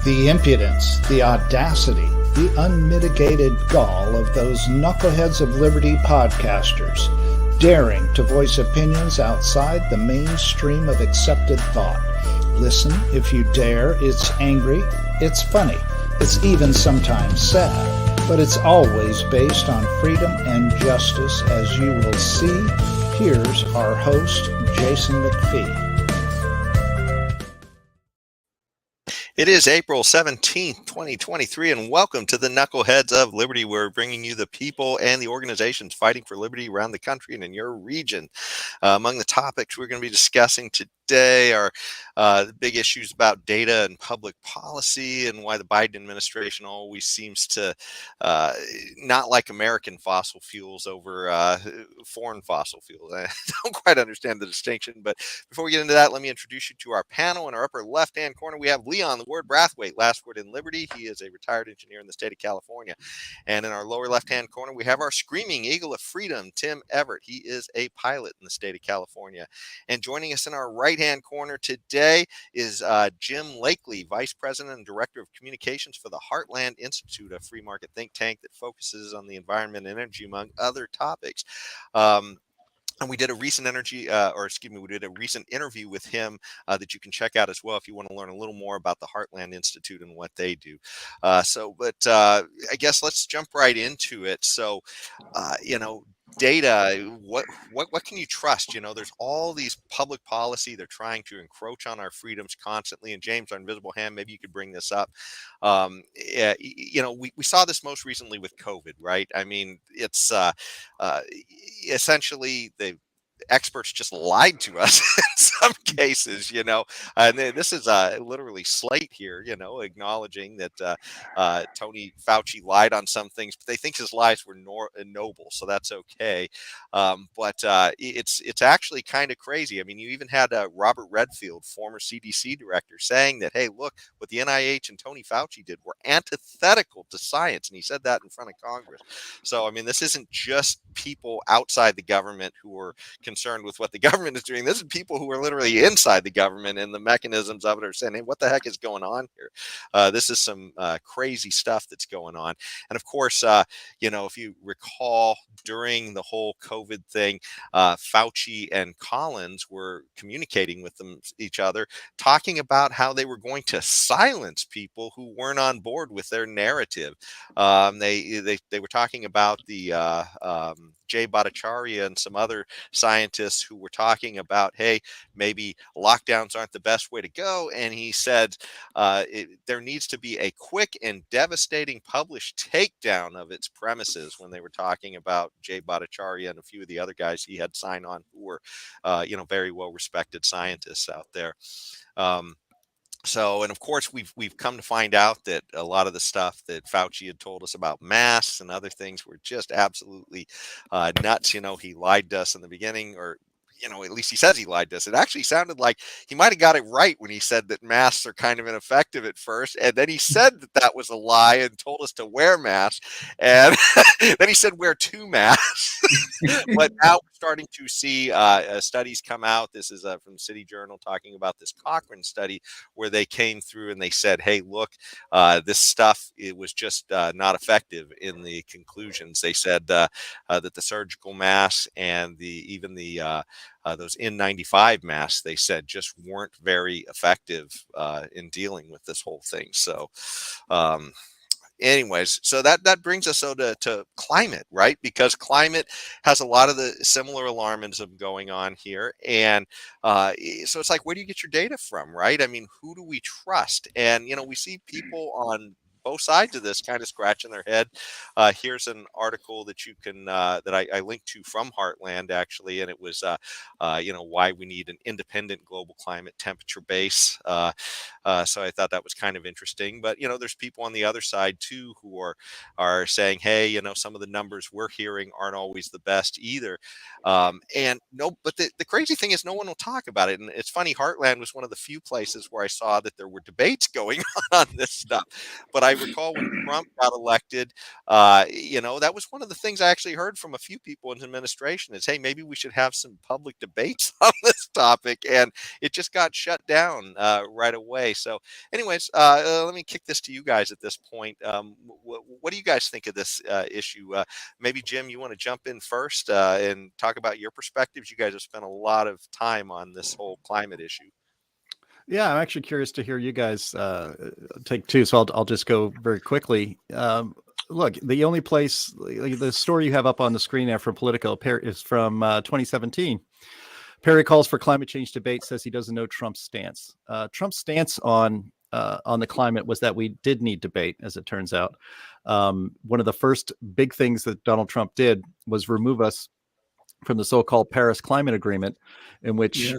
The impudence, the audacity, the unmitigated gall of those knuckleheads of liberty podcasters, daring to voice opinions outside the mainstream of accepted thought. Listen if you dare. It's angry, it's funny, it's even sometimes sad, but it's always based on freedom and justice, as you will see. Here's our host, Jason McPhee. It is April 17th, 2023, and welcome to the Knuckleheads of Liberty. We're bringing you the people and the organizations fighting for liberty around the country and in your region. Among the topics we're going to be discussing today are the big issues about data and public policy and why the Biden administration always seems to not like American fossil fuels over foreign fossil fuels. I don't quite understand the distinction, but before we get into that, let me introduce you to our panel. In our upper left-hand corner, we have Leon, the word Brathwaite, last word in liberty. He is a retired engineer in the state of California. And in our lower left-hand corner, we have our screaming eagle of freedom, Tim Everett. He is a pilot in the state of California. And joining us in our right-hand corner today is Jim Lakely, Vice President and Director of Communications for the Heartland Institute, a free market think tank that focuses on the environment and energy, among other topics. And we did a recent we did a recent interview with him that you can check out as well if you want to learn a little more about the Heartland Institute and what they do. I guess let's jump right into it. So, data, what can you trust? There's all these public policy. They're trying to encroach on our freedoms constantly. And James, our invisible hand, maybe you could bring this up. We saw this most recently with COVID, right? I mean, it's essentially the experts just lied to us in some cases, and this is literally Slate here, acknowledging that Tony Fauci lied on some things, but they think his lies were noble, so that's okay. But it's actually kind of crazy. I mean, you even had Robert Redfield, former CDC director, saying that, hey, look, what the NIH and Tony Fauci did were antithetical to science, and he said that in front of Congress. So, I mean, this isn't just people outside the government who are concerned with what the government is doing. This is people who are literally inside the government, and the mechanisms of it are saying, hey, what the heck is going on here? This is some crazy stuff that's going on. And of course, if you recall, during the whole COVID thing, Fauci and Collins were communicating with each other, talking about how they were going to silence people who weren't on board with their narrative. They were talking about the Jay Bhattacharya and some other scientists who were talking about, hey, maybe lockdowns aren't the best way to go. And he said there needs to be a quick and devastating published takedown of its premises, when they were talking about Jay Bhattacharya and a few of the other guys he had signed on who were, very well-respected scientists out there. And of course, we've come to find out that a lot of the stuff that Fauci had told us about masks and other things were just absolutely nuts. He lied to us in the beginning, or at least he says he lied to us. It actually sounded like he might have got it right when he said that masks are kind of ineffective at first. And then he said that was a lie and told us to wear masks. And then he said wear two masks. But now we're starting to see studies come out. This is from City Journal talking about this Cochrane study where they came through and they said, hey, look, this stuff, it was just not effective in the conclusions. They said that the surgical masks and even those N95 masks, they said, just weren't very effective in dealing with this whole thing. So anyways, so that brings us to climate, right? Because climate has a lot of the similar alarmism going on here. And so it's like, where do you get your data from, right? I mean, who do we trust? And, we see people on both sides of this kind of scratching their head. Here's an article that you can that I linked to from Heartland, actually, and it was why we need an independent global climate temperature base. So I thought that was kind of interesting. But there's people on the other side too who are saying, hey, some of the numbers we're hearing aren't always the best either. But the crazy thing is, no one will talk about it. And it's funny, Heartland was one of the few places where I saw that there were debates going on this stuff. But I recall when Trump got elected, that was one of the things I actually heard from a few people in his administration is, hey, maybe we should have some public debates on this topic, and it just got shut down right away. So, anyways, let me kick this to you guys at this point. What do you guys think of this issue? Maybe Jim, you want to jump in first and talk about your perspectives. You guys have spent a lot of time on this whole climate issue. Yeah, I'm actually curious to hear you guys take two. So I'll just go very quickly. Look, the only place, the story you have up on the screen there from Politico is from 2017. Perry calls for climate change debate, says he doesn't know Trump's stance. Trump's stance on the climate was that we did need debate, as it turns out. One of the first big things that Donald Trump did was remove us from the so-called Paris Climate Agreement, in which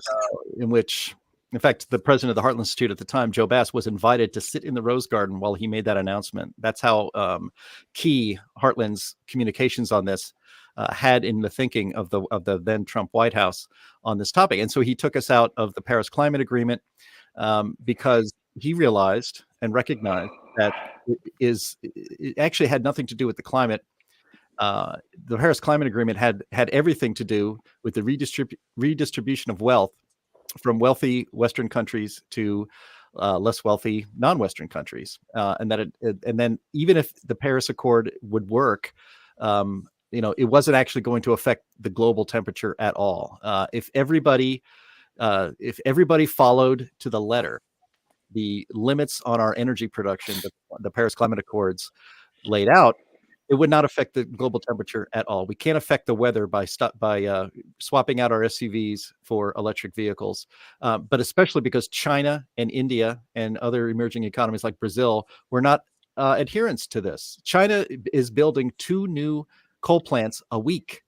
in fact, the president of the Heartland Institute at the time, Joe Bass, was invited to sit in the Rose Garden while he made that announcement. That's how key Heartland's communications on this had in the thinking of the then Trump White House on this topic. And so he took us out of the Paris Climate Agreement because he realized and recognized that it actually had nothing to do with the climate. The Paris Climate Agreement had everything to do with the redistribution of wealth from wealthy Western countries to less wealthy non-Western countries, and then even if the Paris Accord would work, it wasn't actually going to affect the global temperature at all. If everybody followed to the letter the limits on our energy production that the Paris Climate Accords laid out, it would not affect the global temperature at all. We can't affect the weather by swapping out our SUVs for electric vehicles, but especially because China and India and other emerging economies like Brazil were not adherents to this. China is building 2 new coal plants a week.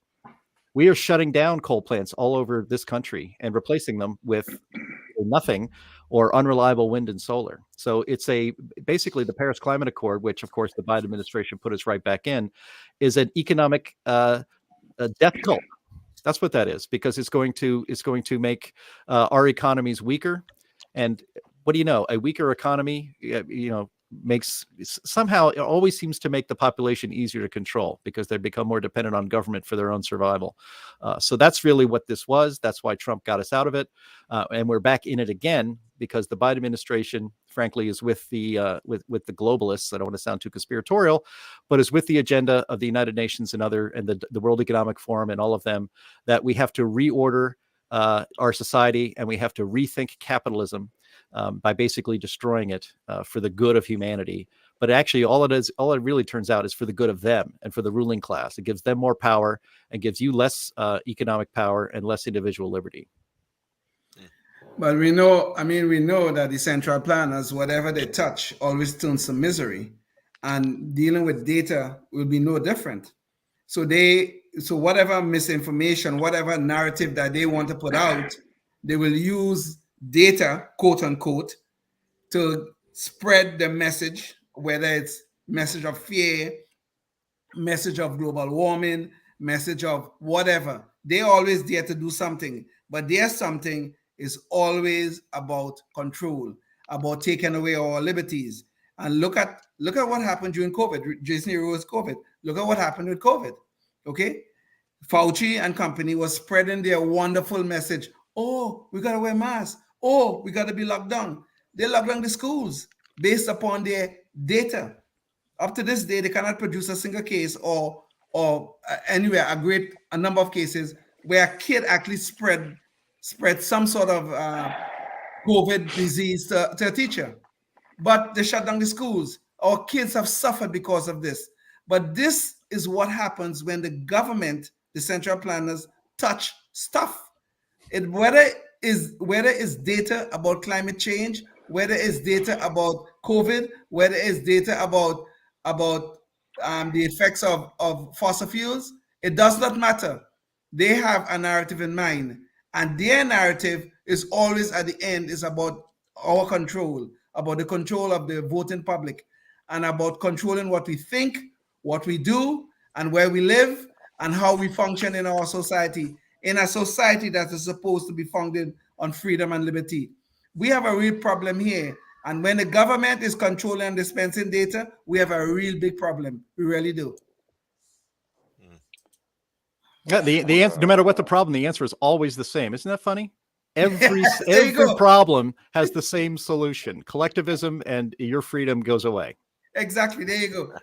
We are shutting down coal plants all over this country and replacing them with nothing or unreliable wind and solar. So it's basically the Paris Climate Accord, which of course the Biden administration put us right back in, is an economic death cult. That's what that is, because it's going to make our economies weaker. And what do you know? A weaker economy, makes somehow it always seems to make the population easier to control because they become more dependent on government for their own survival. So that's really what this was. That's why Trump got us out of it, and we're back in it again because the Biden administration, frankly, is with the with the globalists. I don't want to sound too conspiratorial, but is with the agenda of the United Nations and the World Economic Forum and all of them, that we have to reorder our society and we have to rethink capitalism by basically destroying it for the good of humanity. But actually, all it really turns out is for the good of them and for the ruling class. It gives them more power and gives you less economic power and less individual liberty. But we know that the central planners, whatever they touch, always turns to misery, and dealing with data will be no different. So whatever misinformation, whatever narrative that they want to put out, they will use data, quote unquote, to spread the message, whether it's message of fear, message of global warming, message of whatever. They always dare to do something, but their something is always about control, about taking away our liberties. And look at what happened during COVID. Jason Rose COVID. Look at what happened with COVID. Okay, Fauci and company was spreading their wonderful message. Oh, we gotta wear masks. Oh, we gotta be locked down. They locked down the schools based upon their data. Up to this day, they cannot produce a single case or anywhere a number of cases where a kid actually spread some sort of COVID disease to a teacher. But they shut down the schools. Our kids have suffered because of this. But this is what happens when the government, the central planners, touch stuff. Whether it's data about climate change, whether it's data about COVID, whether it's data about the effects of fossil fuels, it does not matter. They have a narrative in mind, and their narrative is always at the end is about our control, about the control of the voting public, and about controlling what we think, what we do, and where we live, and how we function in our society, in a society that is supposed to be founded on freedom and liberty. We have a real problem here, And when the government is controlling and dispensing data, we have a real big problem. We really do. Yeah, the answer, no matter what the problem, the answer is always the same. Isn't that funny? Every problem has the same solution: collectivism, and your freedom goes away. Exactly. There you go.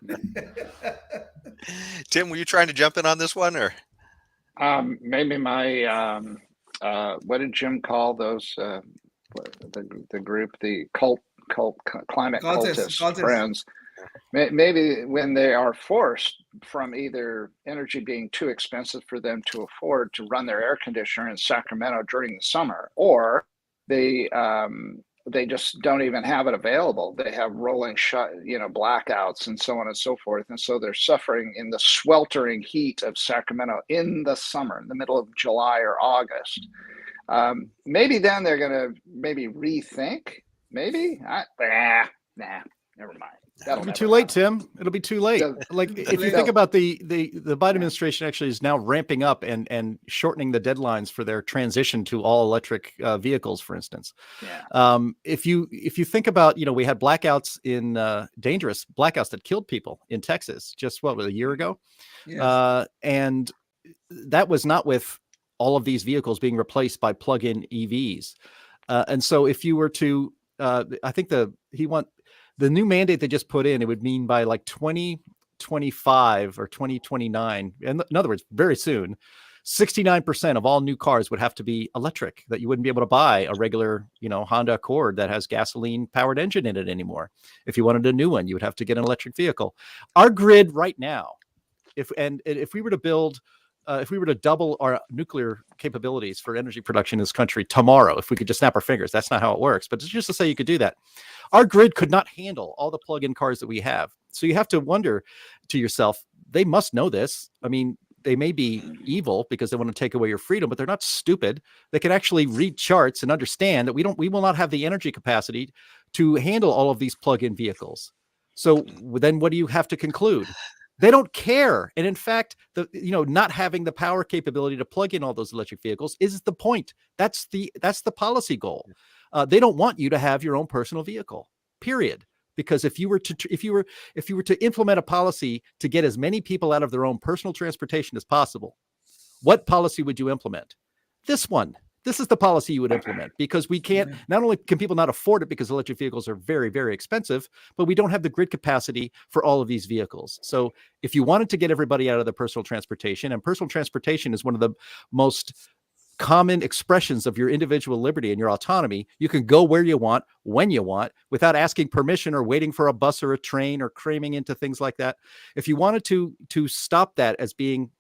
Tim, were you trying to jump in on this one, or maybe my what did Jim call those? The group, the climate cultist friends. Maybe when they are forced from either energy being too expensive for them to afford to run their air conditioner in Sacramento during the summer, or they just don't even have it available. They have rolling blackouts and so on and so forth. And so they're suffering in the sweltering heat of Sacramento in the summer, in the middle of July or August. Maybe then they're going to maybe rethink. Maybe nah, never mind. It'll be too late, Tim. It'll be too late. Like if you think about the Biden administration actually is now ramping up and shortening the deadlines for their transition to all electric vehicles, for instance. Yeah. If you think about, we had blackouts dangerous blackouts that killed people in Texas just a year ago. Yes. And that was not with all of these vehicles being replaced by plug-in EVs. And so if you were to, I think the new mandate they just put in, it would mean by like 2025 or 2029, in other words, very soon, 69% of all new cars would have to be electric, that you wouldn't be able to buy a regular, Honda Accord that has gasoline powered engine in it anymore. If you wanted a new one, you would have to get an electric vehicle. Our grid right now, if we were to build, if we were to double our nuclear capabilities for energy production in this country tomorrow, if we could just snap our fingers, that's not how it works. But it's just to say you could do that. Our grid could not handle all the plug-in cars that we have. So you have to wonder to yourself, they must know this. I mean, they may be evil because they want to take away your freedom, but they're not stupid. They can actually read charts and understand that we will not have the energy capacity to handle all of these plug-in vehicles. So then what do you have to conclude? They don't care. And in fact, not having the power capability to plug in all those electric vehicles is the point. That's the policy goal. They don't want you to have your own personal vehicle, period. Because if you were to implement a policy to get as many people out of their own personal transportation as possible, what policy would you implement? This one. This is the policy you would implement, because we can't, not only can people not afford it because electric vehicles are very, very expensive, but we don't have the grid capacity for all of these vehicles. So if you wanted to get everybody out of the personal transportation, and personal transportation is one of the most common expressions of your individual liberty and your autonomy, you can go where you want, when you want, without asking permission or waiting for a bus or a train or cramming into things like that. If you wanted to stop that as being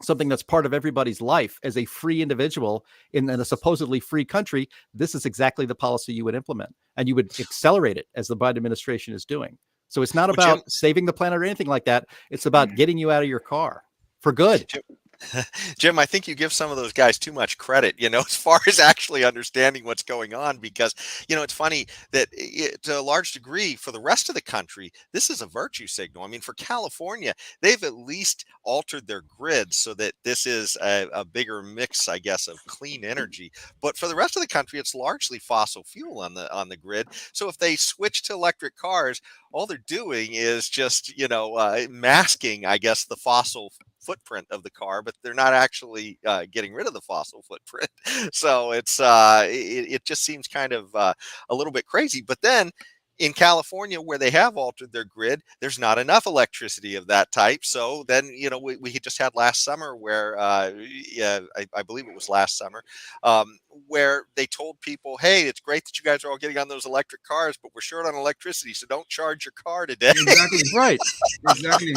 something that's part of everybody's life as a free individual in a supposedly free country, this is exactly the policy you would implement, and you would accelerate it as the Biden administration is doing. So it's not about saving the planet or anything like that. It's about getting you out of your car for good. Jim, I think you give some of those guys too much credit, as far as actually understanding what's going on, because, it's funny that to a large degree for the rest of the country, this is a virtue signal. I mean, for California, they've at least altered their grid so that this is a bigger mix, I guess, of clean energy. But for the rest of the country, it's largely fossil fuel on the grid. So if they switch to electric cars, all they're doing is just, masking, I guess, the fossil footprint of the car, but they're not actually getting rid of the fossil footprint. So it just seems kind of a little bit crazy. But then in California, where they have altered their grid, there's not enough electricity of that type. So then, we just had last summer where, I believe it was last summer, where they told people, hey, it's great that you guys are all getting on those electric cars, but we're short on electricity, so don't charge your car today. Exactly. Right. Exactly.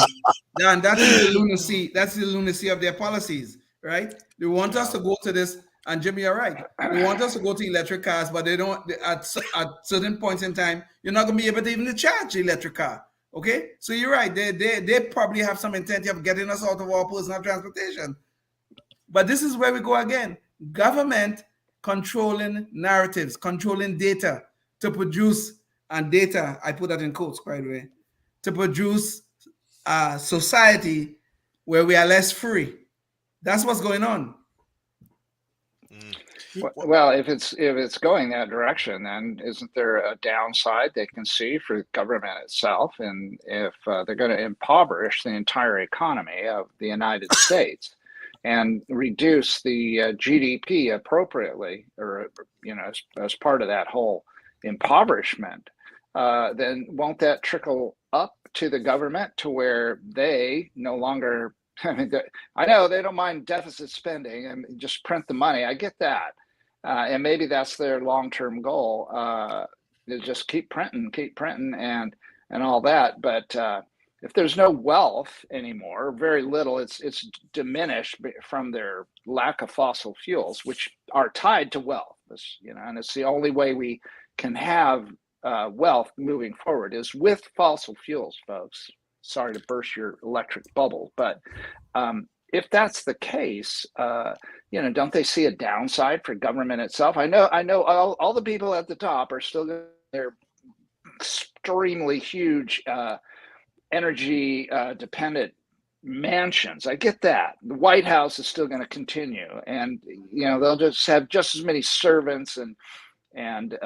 Yeah, and that is the lunacy. That's the lunacy of their policies, right? They want us to go to this, and Jimmy, you're right. They want us to go to electric cars, but they don't. At certain points in time, you're not going to be able to even charge the electric car. Okay, so you're right. They probably have some intent of getting us out of our personal transportation. But this is where we go again. Government controlling narratives, controlling data to produce, and data, I put that in quotes, by the way, to produce a society where we are less free. That's what's going on. Well, if it's going that direction, then isn't there a downside they can see for the government itself? And if they're going to impoverish the entire economy of the United States and reduce the GDP appropriately, or as part of that whole impoverishment, then won't that trickle up to the government to where they no longer? I mean, I know they don't mind deficit spending and just print the money. I get that. And maybe that's their long-term goal, to just keep printing and all that. But if there's no wealth anymore, very little, it's diminished from their lack of fossil fuels, which are tied to wealth. And it's the only way we can have wealth moving forward is with fossil fuels, folks. Sorry to burst your electric bubble, but if that's the case, don't they see a downside for government itself? I know all the people at the top are still they're extremely huge energy dependent mansions. I get that. The White House is still going to continue, and they'll just have just as many servants and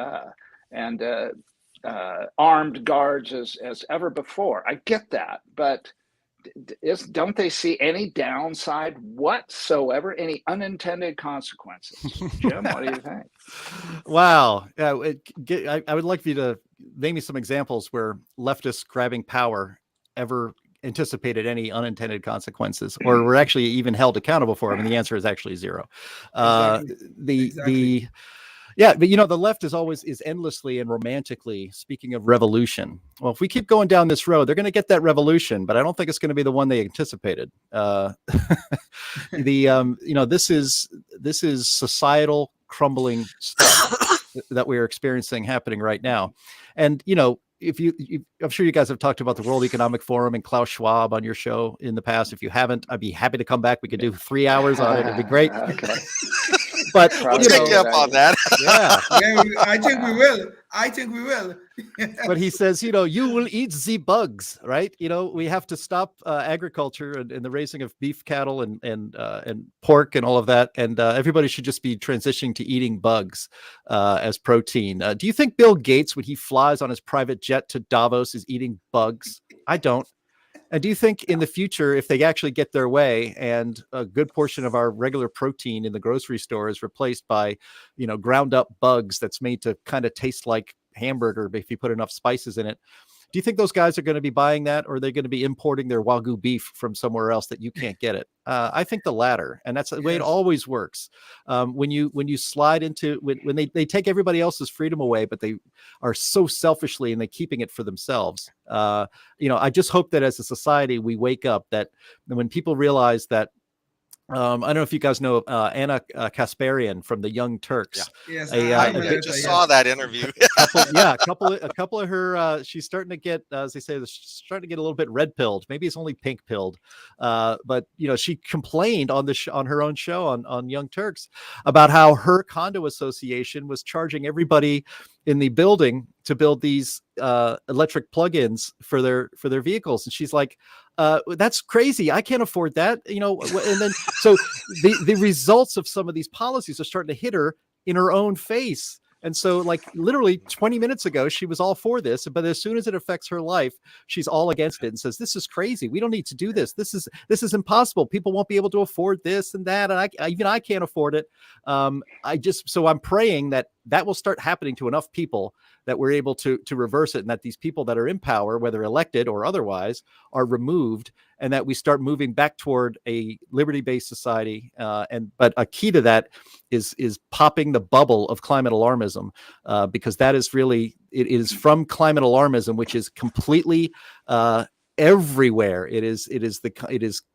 armed guards as ever before. I get that, but don't they see any downside whatsoever, any unintended consequences? Jim, what do you think? Wow. I would like for you to name me some examples where leftists grabbing power ever anticipated any unintended consequences, or were actually even held accountable for them. And the answer is actually zero. Exactly. Yeah, but the left is endlessly and romantically speaking of revolution. Well, if we keep going down this road, they're going to get that revolution, but I don't think it's going to be the one they anticipated. This is societal crumbling stuff that we are experiencing happening right now. And I'm sure you guys have talked about the World Economic Forum and Klaus Schwab on your show in the past. If you haven't, I'd be happy to come back. We could do 3 hours on it. It'd be great. Okay. But we'll take you up on that. Yeah. I think we will. But he says, you will eat the bugs, right? We have to stop agriculture and the raising of beef cattle and pork and all of that. And everybody should just be transitioning to eating bugs as protein. Do you think Bill Gates, when he flies on his private jet to Davos, is eating bugs? I don't. And do you think in the future, if they actually get their way and a good portion of our regular protein in the grocery store is replaced by, ground up bugs that's made to kind of taste like hamburger if you put enough spices in it, do you think those guys are going to be buying that, or are they going to be importing their Wagyu beef from somewhere else that you can't get it? I think the latter, and that's the way it always works. When you slide into when they take everybody else's freedom away, but they are so selfishly and they're keeping it for themselves. I just hope that as a society we wake up, that when people realize that. I don't know if you guys know Anna Kasparian from the Young Turks. Yeah. Yes, I just saw that interview. a couple of her. She's starting to get, as they say, starting to get a little bit red pilled. Maybe it's only pink pilled. But she complained on on her own show on Young Turks about how her condo association was charging everybody in the building to build these electric plug-ins for their vehicles, and she's like, that's crazy. I can't afford that. And then so the results of some of these policies are starting to hit her in her own face. And so, like, literally 20 minutes ago, she was all for this, but as soon as it affects her life, she's all against it and says, this is crazy. We don't need to do this. This is impossible. People won't be able to afford this and that. And I can't afford it. So I'm praying that will start happening to enough people that we're able to reverse it, and that these people that are in power, whether elected or otherwise, are removed, and that we start moving back toward a liberty-based society. But a key to that is popping the bubble of climate alarmism, because that is really, it is from climate alarmism, which is completely everywhere. It is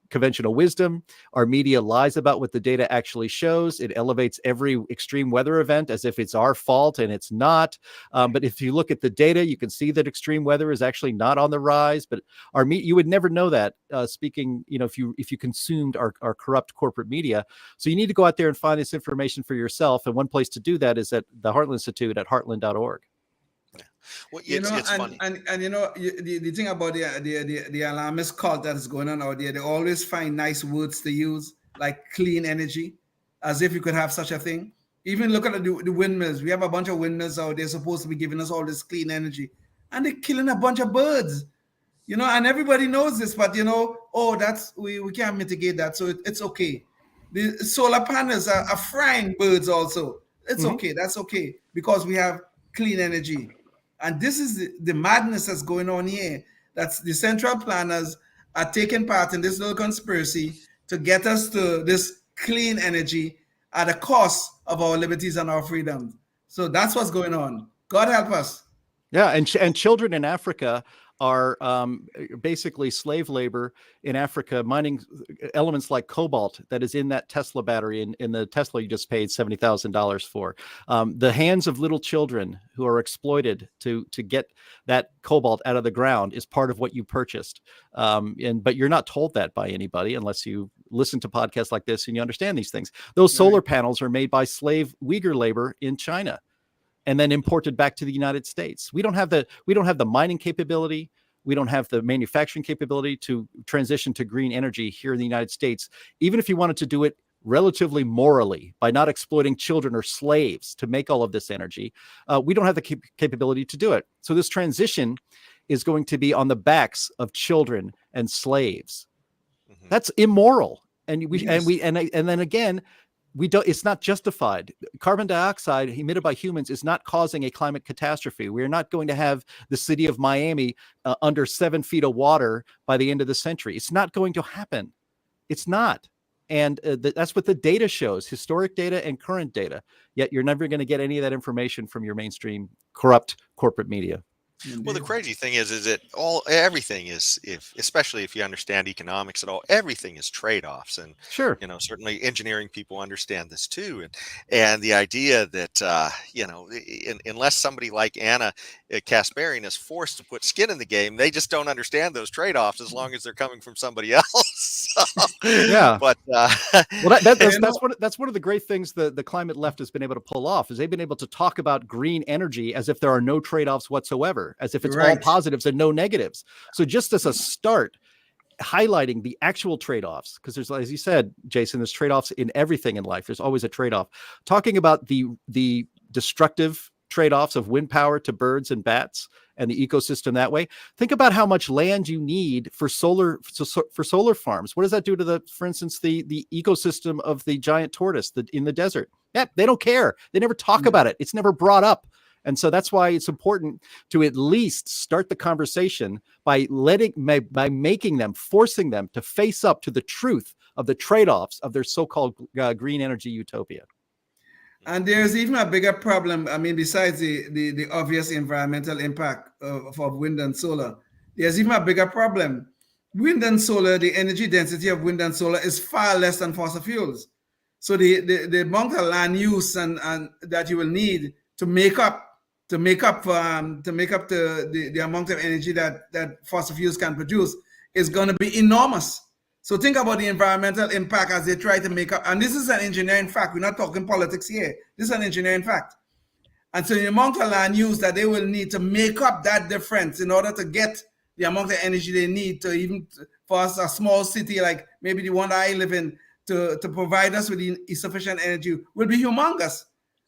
conventional wisdom. Our media lies about what the data actually shows. It elevates every extreme weather event as if it's our fault, and it's not. But if you look at the data, you can see that extreme weather is actually not on the rise. But you would never know that, speaking, if you consumed our corrupt corporate media. So you need to go out there and find this information for yourself. And one place to do that is at the Heartland Institute at heartland.org. Well, it's funny. And the thing about the alarmist cult that is going on out there, they always find nice words to use, like clean energy, as if you could have such a thing. Even look at the windmills. We have a bunch of windmills out there supposed to be giving us all this clean energy, and they're killing a bunch of birds. And everybody knows this, but we can't mitigate that, so it's okay. The solar panels are frying birds also. It's okay. That's okay because we have clean energy. And this is the madness that's going on here. That's the central planners are taking part in this little conspiracy to get us to this clean energy at the cost of our liberties and our freedoms. So that's what's going on. God help us. Yeah, and children in Africa are basically slave labor in Africa, mining elements like cobalt that is in that Tesla battery, in the Tesla you just paid $70,000 for. The hands of little children who are exploited to get that cobalt out of the ground is part of what you purchased. But you're not told that by anybody unless you listen to podcasts like this and you understand these things. Those solar panels are made by slave Uyghur labor in China and then imported back to the United States. We don't have the mining capability. We don't have the manufacturing capability to transition to green energy here in the United States, even if you wanted to do it relatively morally by not exploiting children or slaves to make all of this energy. We don't have the capability to do it. So this transition is going to be on the backs of children and slaves. That's immoral. And then again, it's not justified. Carbon dioxide emitted by humans is not causing a climate catastrophe. We're not going to have the city of Miami under 7 feet of water by the end of the century. It's not going to happen. It's not. And that's what the data shows, historic data and current data. Yet you're never going to get any of that information from your mainstream corrupt corporate media. Well, the crazy thing is that everything is, especially if you understand economics at all, everything is trade-offs, and sure, certainly engineering people understand this too, and the idea that unless somebody like Anna Kasparian is forced to put skin in the game, they just don't understand those trade-offs as long as they're coming from somebody else. Yeah, but well, that's one of the great things the climate left has been able to pull off is they've been able to talk about green energy as if there are no trade-offs whatsoever, as if it's all positives and no negatives. So just as a start, highlighting the actual trade-offs, because there's, as you said, Jason, there's trade-offs in everything in life. There's always a trade-off. Talking about the destructive trade-offs of wind power to birds and bats and the ecosystem that way. Think about how much land you need for solar farms. What does that do to for instance, the ecosystem of the giant tortoise in the desert? Yeah, they don't care. They never talk about it. It's never brought up. And so that's why it's important to at least start the conversation by making them, forcing them to face up to the truth of the trade-offs of their so-called green energy utopia. And there's even a bigger problem. I mean, besides the obvious environmental impact of wind and solar, there's even a bigger problem. Wind and solar, the energy density of wind and solar is far less than fossil fuels. So the amount of land use and that you will need to make up the amount of energy that fossil fuels can produce is going to be enormous. So think about the environmental impact as they try to make up. And this is an engineering fact. We're not talking politics here. This is an engineering fact. And so the amount of land use that they will need to make up that difference in order to get the amount of energy they need to even for us, a small city like maybe the one that I live in, to provide us with the sufficient energy will be humongous.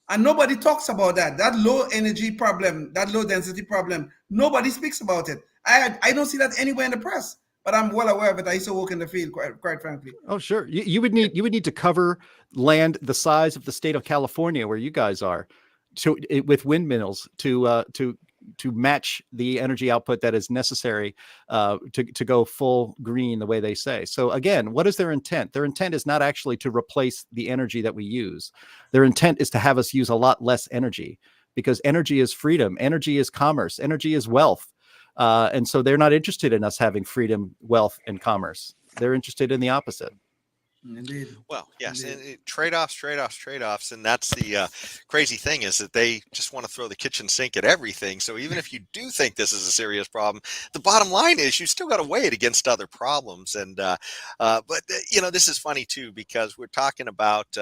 And nobody talks about that. That low energy problem, that low density problem, nobody speaks about it. I don't see that anywhere in the press. But I'm well aware of it. I used to work in the field, quite frankly. Oh, sure. You would need to cover land the size of the state of California, where you guys are, with windmills to match the energy output that is necessary to go full green the way they say. So again, what is their intent? Their intent is not actually to replace the energy that we use. Their intent is to have us use a lot less energy, because energy is freedom, energy is commerce, energy is wealth. And so they're not interested in us having freedom, wealth, and commerce. They're interested in the opposite. Indeed. Well, yes, Indeed. and trade-offs, and that's the crazy thing is that they just want to throw the kitchen sink at everything. So even if you do think this is a serious problem, the bottom line is you still got to weigh it against other problems. And but this is funny too, because we're talking about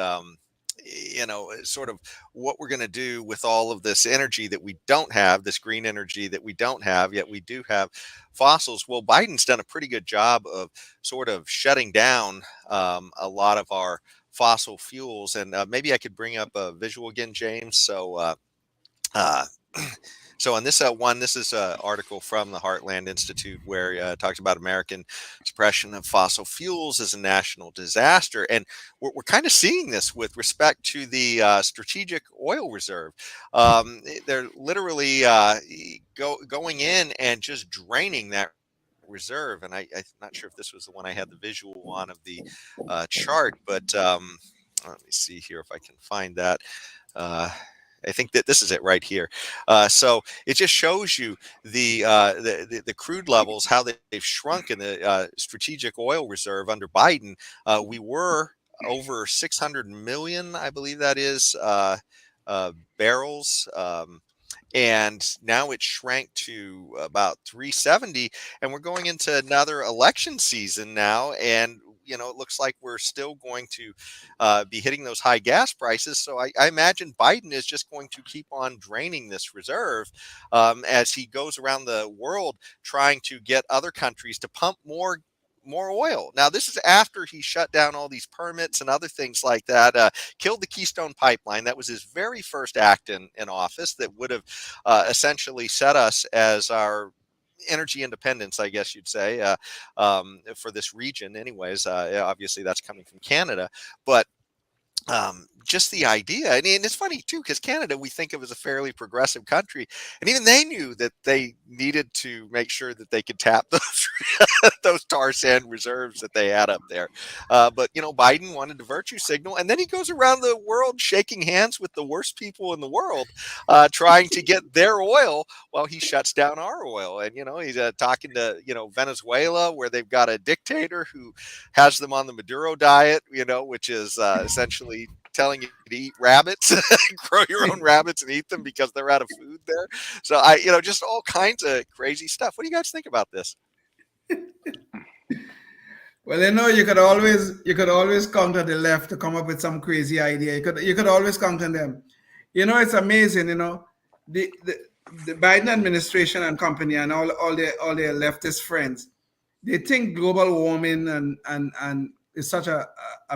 sort of what we're going to do with all of this energy that we don't have, this green energy that we don't have, yet we do have fossils. Well, Biden's done a pretty good job of sort of shutting down a lot of our fossil fuels. And maybe I could bring up a visual again, James. So, so on this this is an article from the Heartland Institute where it talks about American suppression of fossil fuels as a national disaster. And we're kind of seeing this with respect to the strategic oil reserve. They're literally going in and just draining that reserve. And I'm not sure if this was the one I had the visual on of the chart, but let me see here if I can find that. I think that this is it right here. So it just shows you the crude levels, how they've shrunk in the strategic oil reserve under Biden. We were over 600 million, I believe that is, barrels. And now it shrank to about 370, and we're going into another election season now. And it looks like we're still going to be hitting those high gas prices. So I imagine Biden is just going to keep on draining this reserve as he goes around the world trying to get other countries to pump more oil. Now, this is after he shut down all these permits and other things like that, killed the Keystone pipeline. That was his very first act in office that would have essentially set us as our energy independence, I guess you'd say, for this region. Anyways, obviously that's coming from Canada, but just the idea, and it's funny too, because Canada we think of as a fairly progressive country, and even they knew that they needed to make sure that they could tap those those tar sand reserves that they had up there. But Biden wanted to virtue signal, and then he goes around the world shaking hands with the worst people in the world, trying to get their oil while he shuts down our oil. And he's talking to Venezuela, where they've got a dictator who has them on the Maduro diet, which is essentially telling you to eat rabbits, grow your own rabbits and eat them because they're out of food there. So just all kinds of crazy stuff. What do you guys think about this? Well, you could always counter the left to come up with some crazy idea. You could always counter them. It's amazing. The Biden administration and company and all their leftist friends, they think global warming and is such a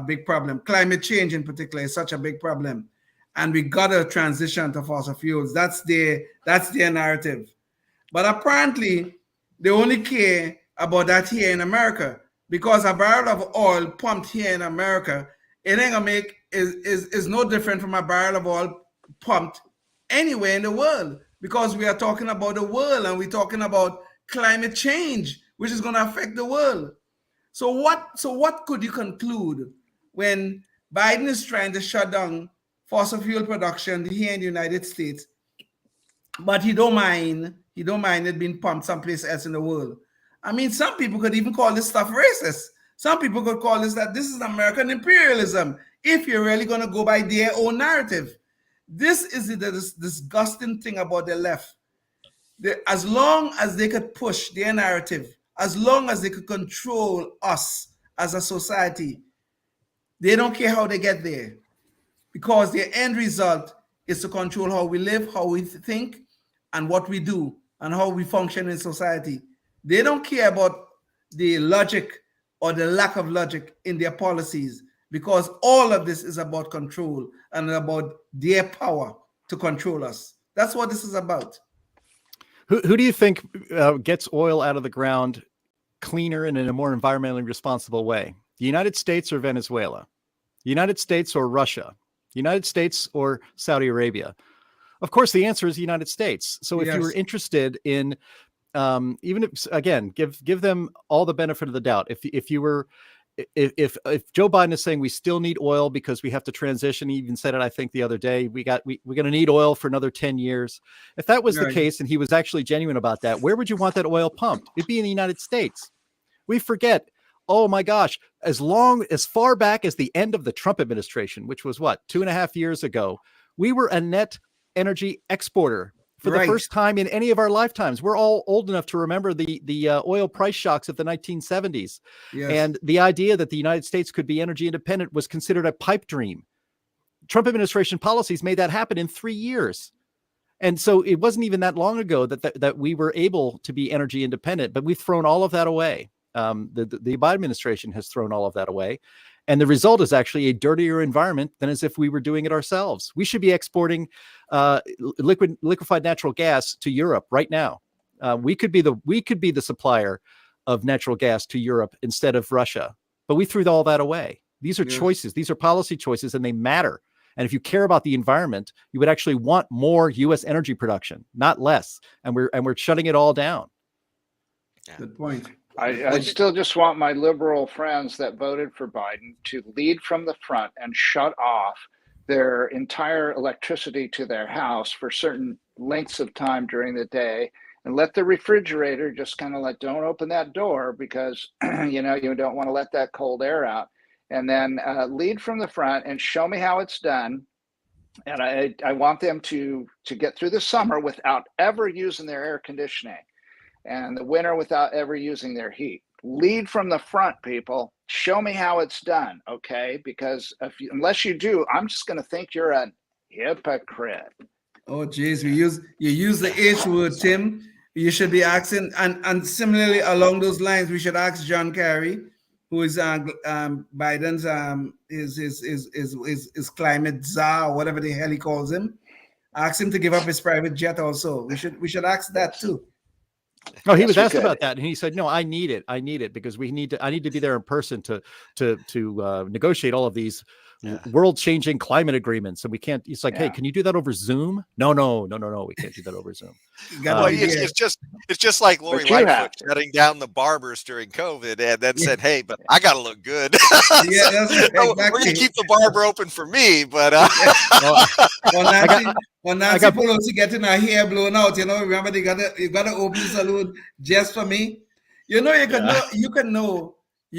big problem. Climate change in particular is such a big problem. And we got to transition to fossil fuels. That's their narrative. But apparently, they only care about that here in America, because a barrel of oil pumped here in America, it ain't gonna make is no different from a barrel of oil pumped anywhere in the world, because we are talking about the world and we're talking about climate change, which is gonna affect the world. So what could you conclude when Biden is trying to shut down fossil fuel production here in the United States, but he don't mind it being pumped someplace else in the world? I mean, some people could even call this stuff racist. Some people could call this is American imperialism, if you're really going to go by their own narrative. This is the disgusting thing about the left. As long as they could push their narrative, as long as they could control us as a society, they don't care how they get there, because their end result is to control how we live, how we think, and what we do, and how we function in society. They don't care about the logic or the lack of logic in their policies, because all of this is about control and about their power to control us. That's what this is about. Who do you think gets oil out of the ground cleaner and in a more environmentally responsible way? The United States or Venezuela? The United States or Russia? The United States or Saudi Arabia? Of course, the answer is the United States. So if you were interested in, even if, again, give them all the benefit of the doubt. If Joe Biden is saying we still need oil because we have to transition, he even said it, I think the other day, we're going to need oil for another 10 years. If that was the case and he was actually genuine about that, where would you want that oil pumped? It'd be in the United States. We forget, oh my gosh, as far back as the end of the Trump administration, which was 2.5 years ago, we were a net energy exporter for the first time in any of our lifetimes. We're all old enough to remember the oil price shocks of the 1970s. Yes. And the idea that the United States could be energy independent was considered a pipe dream. Trump administration policies made that happen in 3 years. And so it wasn't even that long ago that we were able to be energy independent, but we've thrown all of that away. The Biden administration has thrown all of that away. And the result is actually a dirtier environment than as if we were doing it ourselves. We should be exporting liquefied natural gas to Europe right now. We could be the supplier of natural gas to Europe instead of Russia, but we threw all that away. These are choices. These are policy choices, and they matter. And if you care about the environment, you would actually want more U.S. energy production, not less. And we're shutting it all down. Good point. I still just want my liberal friends that voted for Biden to lead from the front and shut off their entire electricity to their house for certain lengths of time during the day, and let the refrigerator just kind of don't open that door because you don't want to let that cold air out. And then lead from the front and show me how it's done. And I want them to get through the summer without ever using their air conditioning, and the winter without ever using their heat. Lead from the front, people. Show me how it's done, okay? Because unless you do, I'm just going to think you're a hypocrite. Oh, geez, you use the H word, Tim. You should be asking, and similarly along those lines, we should ask John Kerry, who is Biden's his climate czar, or whatever the hell he calls him. Ask him to give up his private jet also. We should ask that too. Oh, he was asked about that, and he said, "No, I need it because I need to be there in person to negotiate all of these world-changing climate agreements, and we can't." He's like, "Hey, can you do that over Zoom?" No, we can't do that over Zoom. It's just like Lori Lightfoot shutting down the barbers during COVID, and then said, "Hey, but I got to look good." We're gonna keep the barber open for me, but when Nancy Pelosi getting her hair blown out, remember you gotta open the salon just for me. You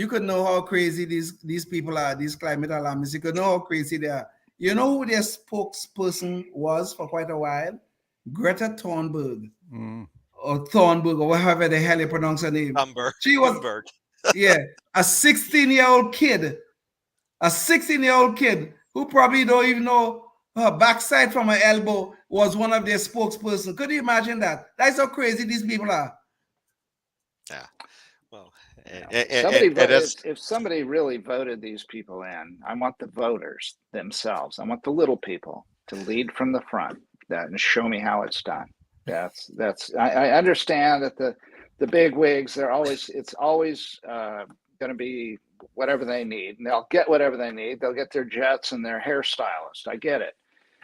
could know how crazy these people are, these climate alarmists. You could know how crazy they are. You know who their spokesperson was for quite a while? Greta Thunberg. Or Thunberg, or whatever the hell you pronounce her name. She was a 16-year-old kid. A 16-year-old kid who probably don't even know her backside from her elbow was one of their spokespersons. Could you imagine that? That's how crazy these people are. Yeah. Well, if somebody really voted these people in, I want the voters themselves. I want the little people to lead from the front and show me how it's done. I understand that the big wigs, it's always going to be whatever they need, and they'll get whatever they need. They'll get their jets and their hairstylist. I get it.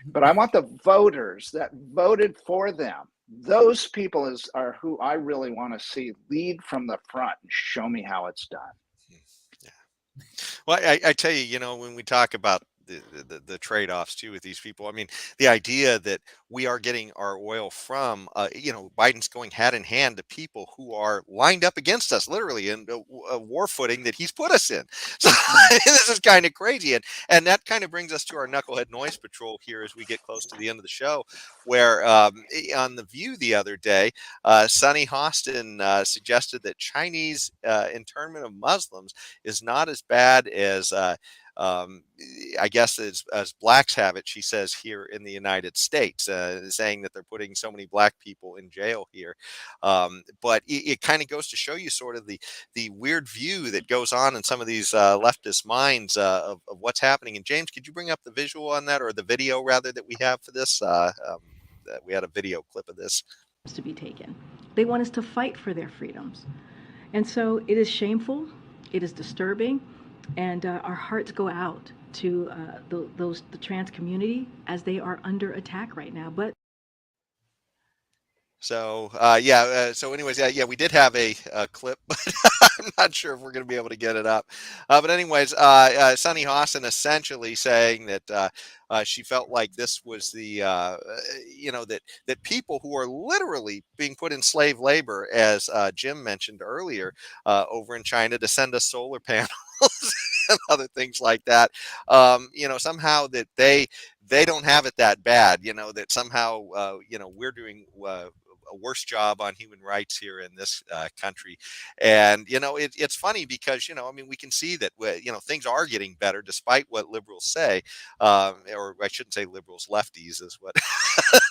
But I want the voters that voted for them. Those people are who I really want to see lead from the front and show me how it's done. Yeah. Well, I tell you, when we talk about the trade-offs too with these people, I mean, the idea that we are getting our oil from, Biden's going hand in hand to people who are lined up against us, literally, in a war footing that he's put us in. So this is kind of crazy, and that kind of brings us to our Knucklehead Noise Patrol here as we get close to the end of the show, where on The View the other day, Sonny Hostin suggested that Chinese internment of Muslims is not as bad as I guess as blacks have it, she says, here in the United States, saying that they're putting so many black people in jail here. But it kind of goes to show you sort of the weird view that goes on in some of these leftist minds of what's happening. And James, could you bring up the visual on that, or the video rather, that we have for this? We had a video clip of this. To be taken. They want us to fight for their freedoms. And so it is shameful. It is disturbing. And our hearts go out to the trans community as they are under attack right now. But so so anyways, we did have a clip, but I'm not sure if we're going to be able to get it up. But anyways, Sonny Hostin essentially saying that she felt like this was the that people who are literally being put in slave labor, as Jim mentioned earlier, over in China, to send us solar panels and other things like that, somehow that they don't have it that bad, that somehow we're doing a worse job on human rights here in this country. And it's funny because we can see that things are getting better despite what liberals say, or I shouldn't say liberals, lefties is what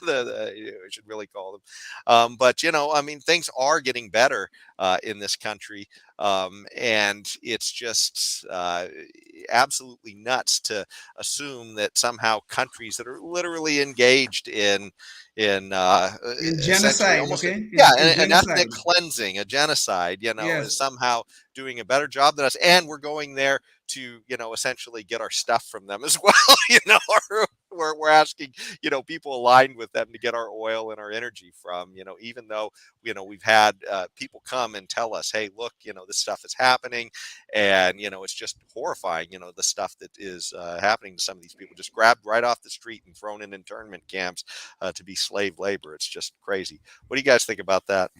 I should really call them. But things are getting better in this country. And it's just absolutely nuts to assume that somehow countries that are literally engaged in genocide, almost okay? an ethnic cleansing, a genocide, Yes. is somehow doing a better job than us, and we're going there to essentially get our stuff from them as well. Or we're asking people aligned with them to get our oil and our energy from, even though we've had people come and tell us, hey, look, this stuff is happening, and it's just horrifying, the stuff that is happening to some of these people, just grabbed right off the street and thrown in internment camps to be slave labor. It's just crazy. What do you guys think about that?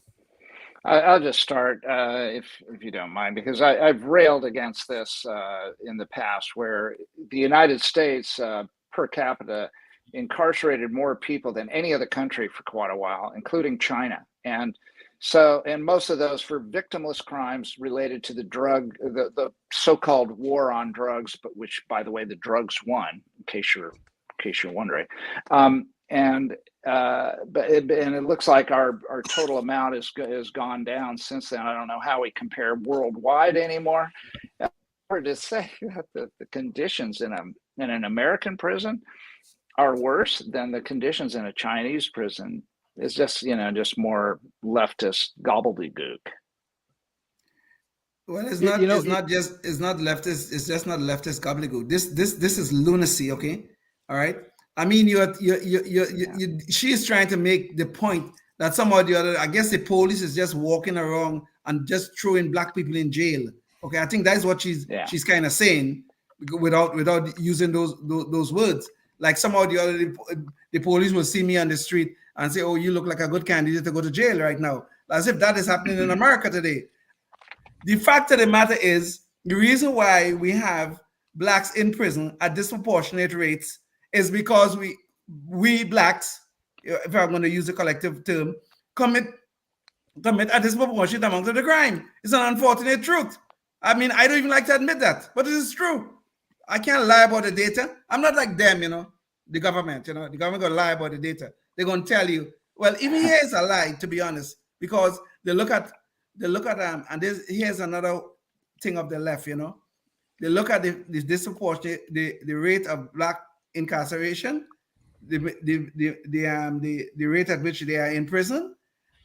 I'll just start, if you don't mind, because I've railed against this in the past, where the United States per capita incarcerated more people than any other country for quite a while, including China. And most of those for victimless crimes related to the so-called war on drugs, but which, by the way, the drugs won, in case you're wondering. And it looks like our total amount has gone down since then. I don't know how we compare worldwide anymore. It's hard to say that the conditions in an American prison are worse than the conditions in a Chinese prison. It's just just more leftist gobbledygook. Well, it's not leftist. It's just not leftist gobbledygook. This is lunacy. Okay, all right. I mean, she's trying to make the point that somehow or the other, I guess the police is just walking around and just throwing black people in jail. Okay, I think that's what she's kind of saying without using those words. Like somehow or the other, the police will see me on the street and say, "Oh, you look like a good candidate to go to jail right now," as if that is happening in America today. The fact of the matter is, the reason why we have blacks in prison at disproportionate rates is because we blacks, if I'm going to use a collective term, commit a disproportionate amount of the crime. It's an unfortunate truth. I mean, I don't even like to admit that, but it is true. I can't lie about the data. I'm not like them, the government, the government going to lie about the data. They're going to tell you, well, even here is a lie, to be honest, because they look at and here's another thing of the left, they look at the disproportionate, the rate of black incarceration, the rate at which they are in prison,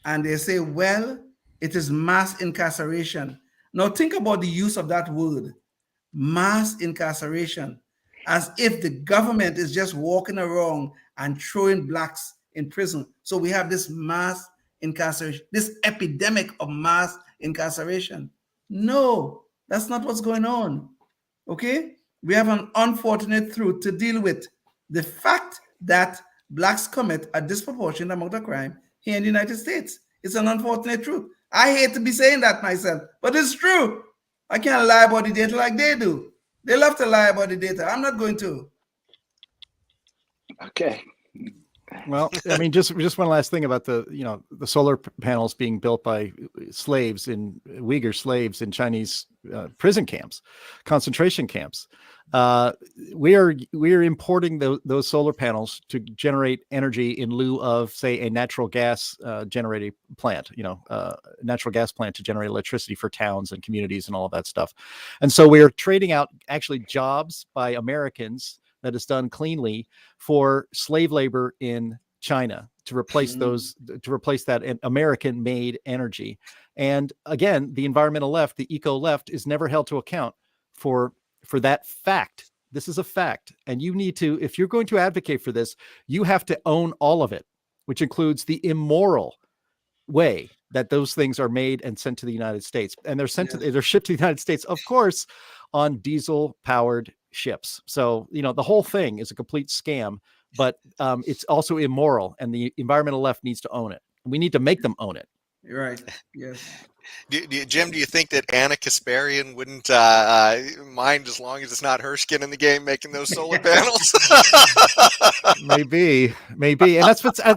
and they say, well, it is mass incarceration. Now think about the use of that word, mass incarceration, as if the government is just walking around and throwing blacks in prison. So we have this mass incarceration, this epidemic of mass incarceration. No, that's not what's going on. Okay? We have an unfortunate truth to deal with. The fact that blacks commit a disproportionate amount of crime here in the United States. It's an unfortunate truth. I hate to be saying that myself, but it's true. I can't lie about the data like they do. They love to lie about the data. I'm not going to. Okay. Well, I mean, just one last thing about the solar panels being built by Uyghur slaves in Chinese prison camps, concentration camps. We are importing those solar panels to generate energy in lieu of, say, a natural gas generating plant, natural gas plant to generate electricity for towns and communities and all of that stuff. And so we are trading out actually jobs by Americans that is done cleanly for slave labor in China to replace that American made energy. And again, the environmental left, the eco left, is never held to account for that fact. This is a fact. And you need to, if you're going to advocate for this, you have to own all of it, which includes the immoral way that those things are made and sent to the United States. And they're they're shipped to the United States, of course, on diesel powered ships. So, the whole thing is a complete scam, but it's also immoral, and the environmental left needs to own it. We need to make them own it. You're right. Yes. Jim, do you think that Anna Kasparian wouldn't mind, as long as it's not her skin in the game making those solar panels? Maybe, and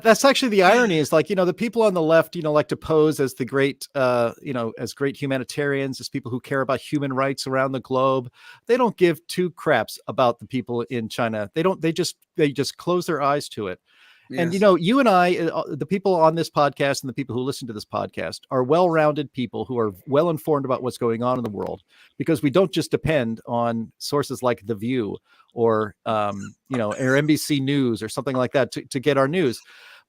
that's actually the irony. Is like, the people on the left, like to pose as the great, as great humanitarians, as people who care about human rights around the globe. They don't give two craps about the people in China. They just close their eyes to it. And, you and I, the people on this podcast and the people who listen to this podcast are well-rounded people who are well-informed about what's going on in the world, because we don't just depend on sources like The View or, or NBC News or something like that to get our news.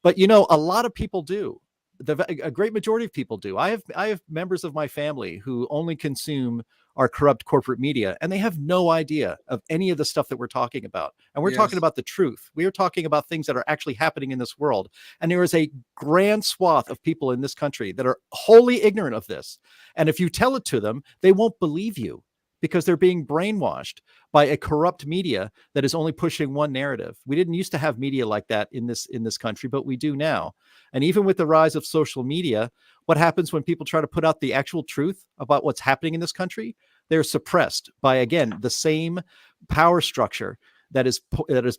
But, a lot of people do. A great majority of people do. I have members of my family who only consume our corrupt corporate media, and they have no idea of any of the stuff that we're talking about. And we're talking about the truth. We are talking about things that are actually happening in this world. And there is a grand swath of people in this country that are wholly ignorant of this. And if you tell it to them, they won't believe you, because they're being brainwashed by a corrupt media that is only pushing one narrative. We didn't used to have media like that in this country, but we do now. And even with the rise of social media, what happens when people try to put out the actual truth about what's happening in this country? They're suppressed by, again, the same power structure that is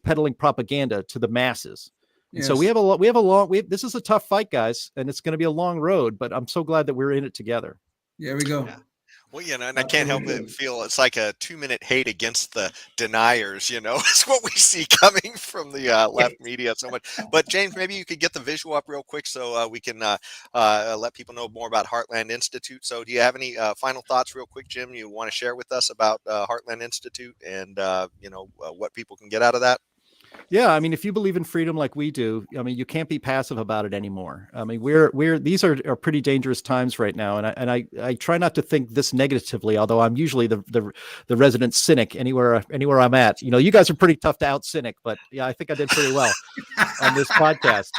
peddling propaganda to the masses. And so this is a tough fight, guys, and it's going to be a long road, but I'm so glad that we're in it together. There we go. Yeah. Well, and I can't help but feel it's like a 2-minute hate against the deniers, is what we see coming from the left media so much. But James, maybe you could get the visual up real quick so we can let people know more about Heartland Institute. So do you have any final thoughts real quick, Jim, you want to share with us about Heartland Institute and, what people can get out of that? Yeah, I mean, if you believe in freedom like we do, I mean, you can't be passive about it anymore. I mean, these are pretty dangerous times right now, and I try not to think this negatively, although I'm usually the resident cynic anywhere I'm at. You guys are pretty tough to out cynic, but yeah, I think I did pretty well on this podcast.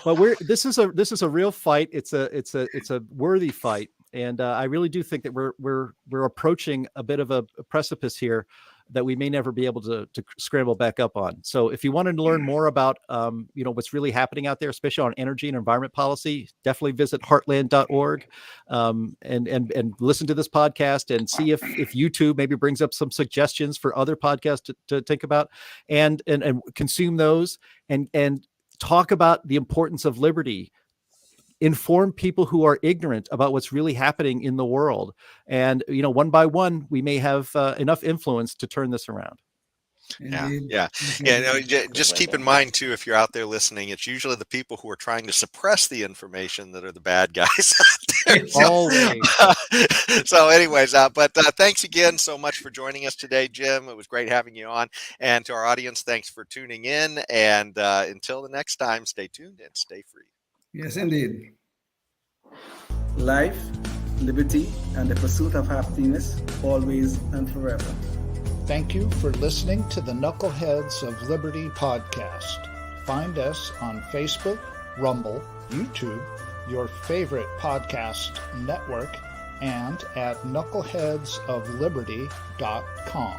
But this is a real fight. It's a worthy fight, and I really do think that we're approaching a bit of a precipice here that we may never be able to scramble back up on. So if you wanted to learn more about, what's really happening out there, especially on energy and environment policy, definitely visit heartland.org and listen to this podcast and see if YouTube maybe brings up some suggestions for other podcasts to think about and consume those and talk about the importance of liberty. Inform people who are ignorant about what's really happening in the world. And, one by one, we may have enough influence to turn this around. Yeah. Just keep in mind, too, if you're out there listening, it's usually the people who are trying to suppress the information that are the bad guys out there. Always. So anyways, but thanks again so much for joining us today, Jim. It was great having you on. And to our audience, thanks for tuning in. And until the next time, stay tuned and stay free. Yes, indeed. Life, liberty, and the pursuit of happiness, always and forever. Thank you for listening to the Knuckleheads of Liberty podcast. Find us on Facebook, Rumble, YouTube, your favorite podcast network, and at knuckleheadsofliberty.com.